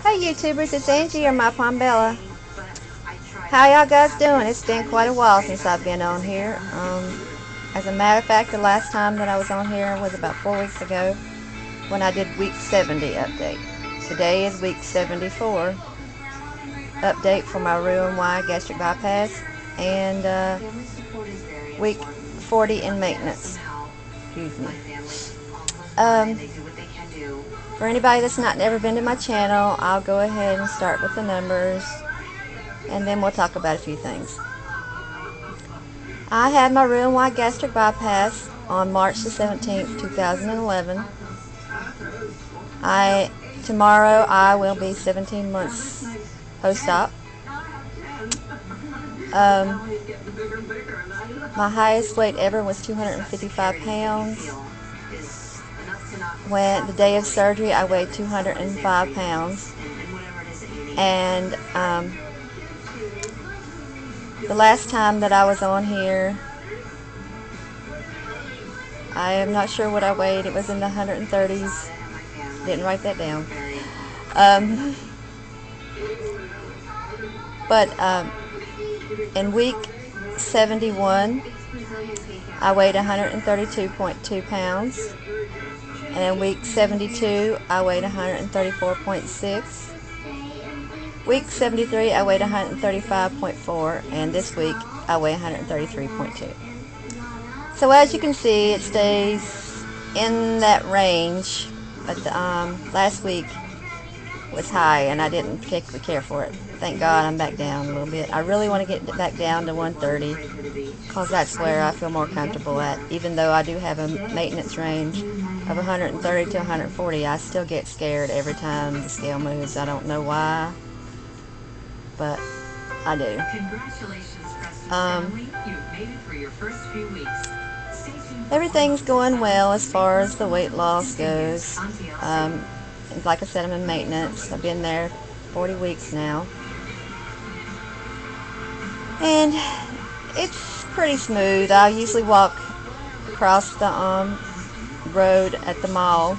Hey YouTubers, it's Angie or My Palm Bella. How y'all guys doing? It's been quite a while since I've been on here. As a matter of fact, the last time that I was on here was about 4 weeks ago when I did week 70 update. Today is week 74 update for my RNY gastric bypass and week 40 in maintenance. Excuse me. For anybody that's never been to my channel, I'll go ahead and start with the numbers, and then we'll talk about a few things. I had my RNY gastric bypass on March the 17th, 2011. Tomorrow I will be 17 months post-op. My highest weight ever was 255 pounds. When the day of surgery, I weighed 205 pounds. And the last time that I was on here, I am not sure what I weighed. It was in the 130s. Didn't write that down. In week 71, I weighed 132.2 pounds. And in week 72, I weighed 134.6. Week 73, I weighed 135.4. And this week, I weigh 133.2. So as you can see, it stays in that range. But last week was high, and I didn't particularly care for it. Thank God I'm back down a little bit. I really want to get back down to 130 because that's where I feel more comfortable at. Even though I do have a maintenance range of 130 to 140, I still get scared every time the scale moves. I don't know why, but I do. Everything's going well as far as the weight loss goes. Like I said, I'm in maintenance. I've been there 40 weeks now. And it's pretty smooth. I usually walk across the road at the mall.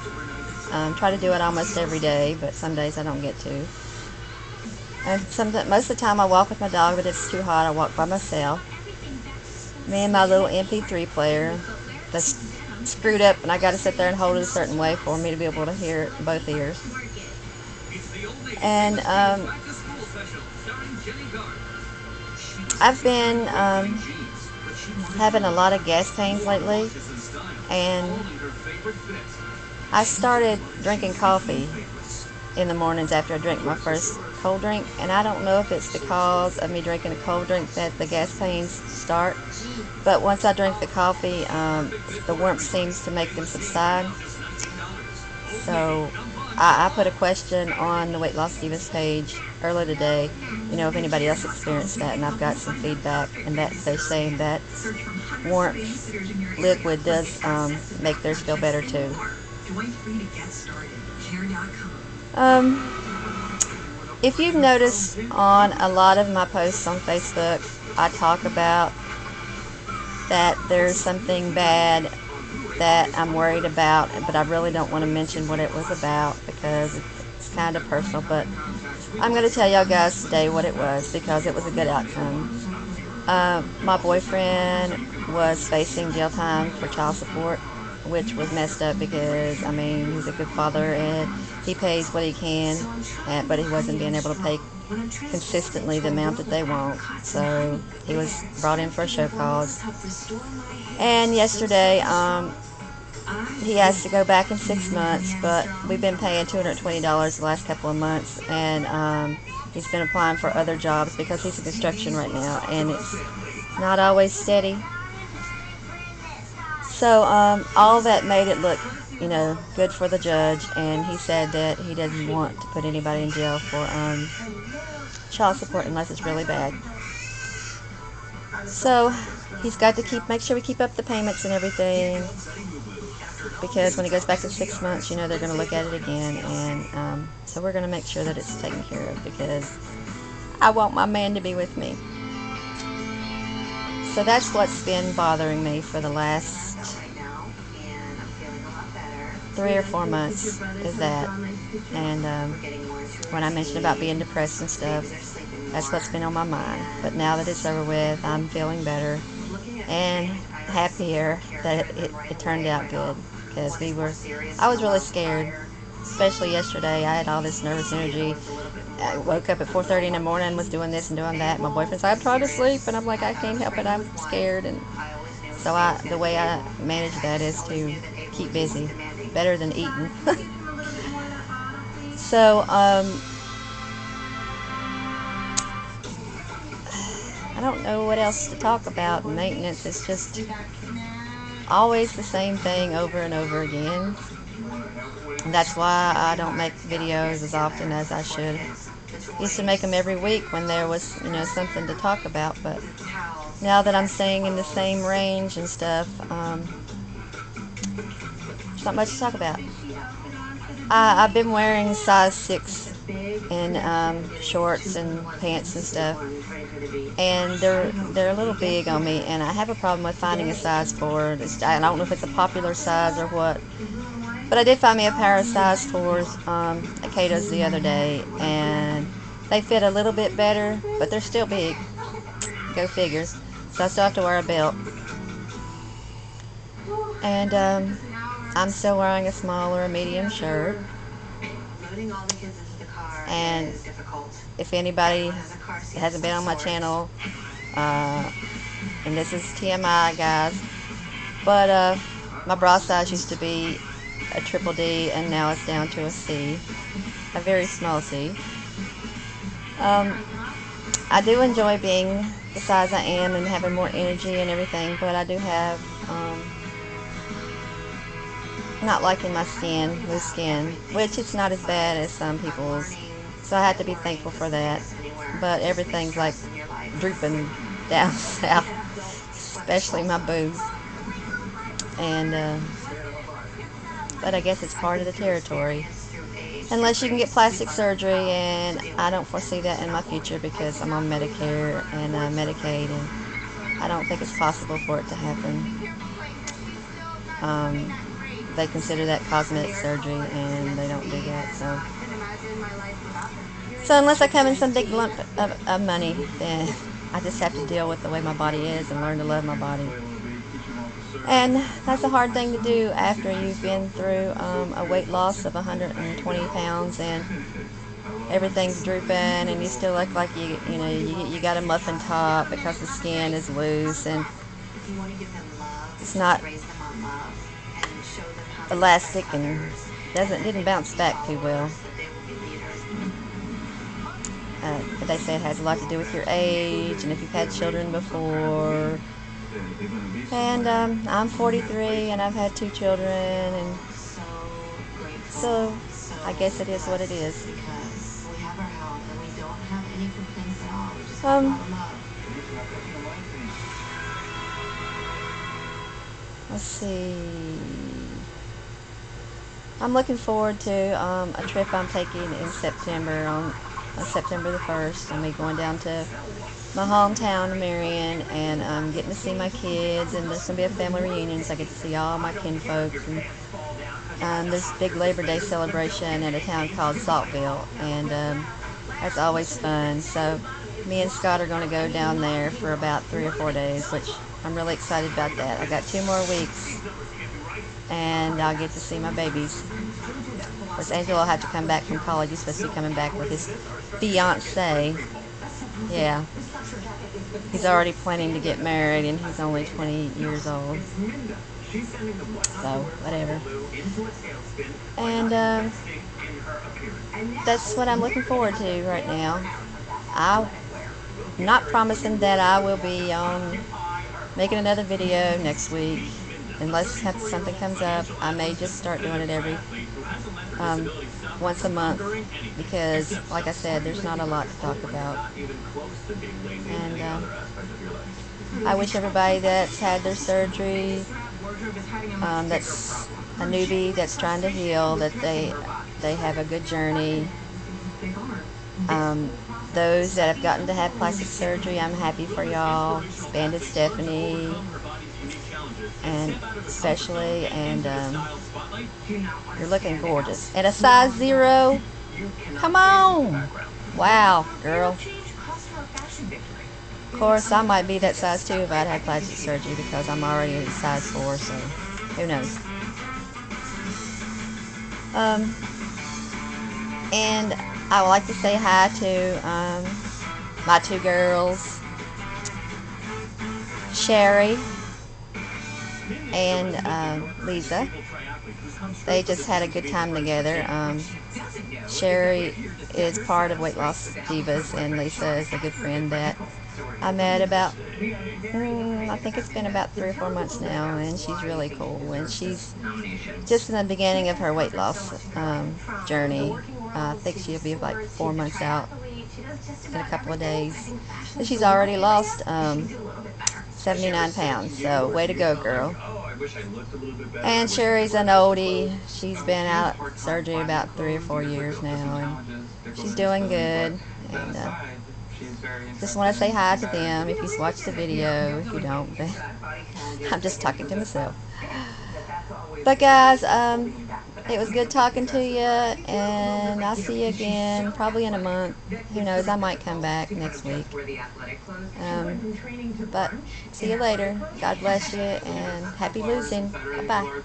Try to do it almost every day, but some days I don't get to. And most of the time I walk with my dog, but if it's too hot, I walk by myself. Me and my little MP3 player that's screwed up, and I got to sit there and hold it a certain way for me to be able to hear it in both ears. And I've been having a lot of gas pains lately, and I started drinking coffee in the mornings after I drink my first cold drink, and I don't know if it's because of me drinking a cold drink that the gas pains start, but once I drink the coffee, the warmth seems to make them subside. So I put a question on the Weight Loss Divas page earlier today, if anybody else experienced that, and I've got some feedback, and that they're saying that warmth liquid does make theirs feel better too. If you've noticed on a lot of my posts on Facebook, I talk about that there's something bad that I'm worried about, but I really don't want to mention what it was about because it's kind of personal, but I'm going to tell y'all guys today what it was because it was a good outcome. My boyfriend was facing jail time for child support, which was messed up because, he's a good father and he pays what he can, but he wasn't being able to pay consistently the amount that they want. So he was brought in for a show cause. And yesterday, he has to go back in 6 months, but we've been paying $220 the last couple of months, and he's been applying for other jobs because he's in construction right now, and it's not always steady. So all that made it look, good for the judge, and he said that he doesn't want to put anybody in jail for child support unless it's really bad. So he's got to make sure we keep up the payments and everything, because when he goes back in 6 months, they're going to look at it again, and so we're going to make sure that it's taken care of because I want my man to be with me. So that's what's been bothering me for the last 3 or 4 months is that. And when I mentioned about being depressed and stuff, that's what's been on my mind. But now that it's over with, I'm feeling better and happier that it turned out good, because I was really scared, especially yesterday. I had all this nervous energy. I woke up at 4:30 in the morning, was doing this and doing that. My boyfriend's like, I'm trying to sleep, and I'm like, I can't help it, I'm scared. And so the way I manage that is to keep busy, better than eating. So I don't know what else to talk about. Maintenance is just always the same thing over and over again. And that's why I don't make videos as often as I should. Used to make them every week when there was, something to talk about, but now that I'm staying in the same range and stuff, there's not much to talk about. I've been wearing size 6 in shorts and pants and stuff, and they're a little big on me, and I have a problem with finding a size 4. I don't know if it's a popular size or what, but I did find me a pair of size 4s at Cato's the other day, and they fit a little bit better, but they're still big. Go figure. So I still have to wear a belt. And I'm still wearing a small or a medium shirt. And if anybody hasn't been on my channel, and this is TMI, guys, but my bra size used to be a triple D, and now it's down to a C, a very small C. I do enjoy being the size I am and having more energy and everything, but I do have not liking my skin, loose skin, which it's not as bad as some people's, so I have to be thankful for that. But everything's like drooping down south, especially my boobs. And but I guess it's part of the territory, unless you can get plastic surgery, and I don't foresee that in my future because I'm on Medicare and Medicaid, and I don't think it's possible for it to happen. They consider that cosmetic surgery, and they don't do that. So unless I come in some big lump of money, then I just have to deal with the way my body is and learn to love my body. And that's a hard thing to do after you've been through a weight loss of 120 pounds and everything's drooping, and you still look like you got a muffin top because the skin is loose and it's not elastic and didn't bounce back too well. But they say it has a lot to do with your age and if you've had children before. And I'm 43 and I've had 2 children, and so I guess it is what it is. Let's see. I'm looking forward to a trip I'm taking in September, on September the 1st. I'll be going down to my hometown, Marion, and getting to see my kids, and there's going to be a family reunion, so I get to see all my kinfolks. And there's a big Labor Day celebration at a town called Saltville, and that's always fun. So me and Scott are going to go down there for about 3 or 4 days, which I'm really excited about that. I got 2 more weeks, and I'll get to see my babies. Of course, Angel will have to come back from college. He's supposed to be coming back with his fiance. Yeah. He's already planning to get married, and he's only 20 years old. So, whatever. And that's what I'm looking forward to right now. I'm not promising that I will be making another video next week. Unless something comes up, I may just start doing it every once a month, because like I said, there's not a lot to talk about. And I wish everybody that's had their surgery, that's a newbie that's trying to heal, that they have a good journey. Those that have gotten to have plastic surgery, I'm happy for y'all. Bandit Stephanie, and especially, and you're looking gorgeous. And a size 0? Come on! Wow, girl. Of course, I might be that size 2 if I'd had plastic surgery, because I'm already a size 4, so who knows. And I would like to say hi to my 2 girls, Sherry and Lisa. They just had a good time together. Sherry is part of Weight Loss Divas, and Lisa is a good friend that I met about, I think it's been about 3 or 4 months now, and she's really cool. And she's just in the beginning of her weight loss journey. I think she'll be like 4 months out in a couple of days. And she's already lost 79 pounds, so way to go, girl. And Sherry's an oldie. She's been out surgery about 3 or 4 years now, and she's doing good. And just want to say hi to them. If you watch the video, if you don't, then I'm just talking to myself. But guys, it was good talking to you, and I'll see you again probably in a month. Who knows, I might come back next week. But see you later. God bless you, and happy losing. Bye-bye.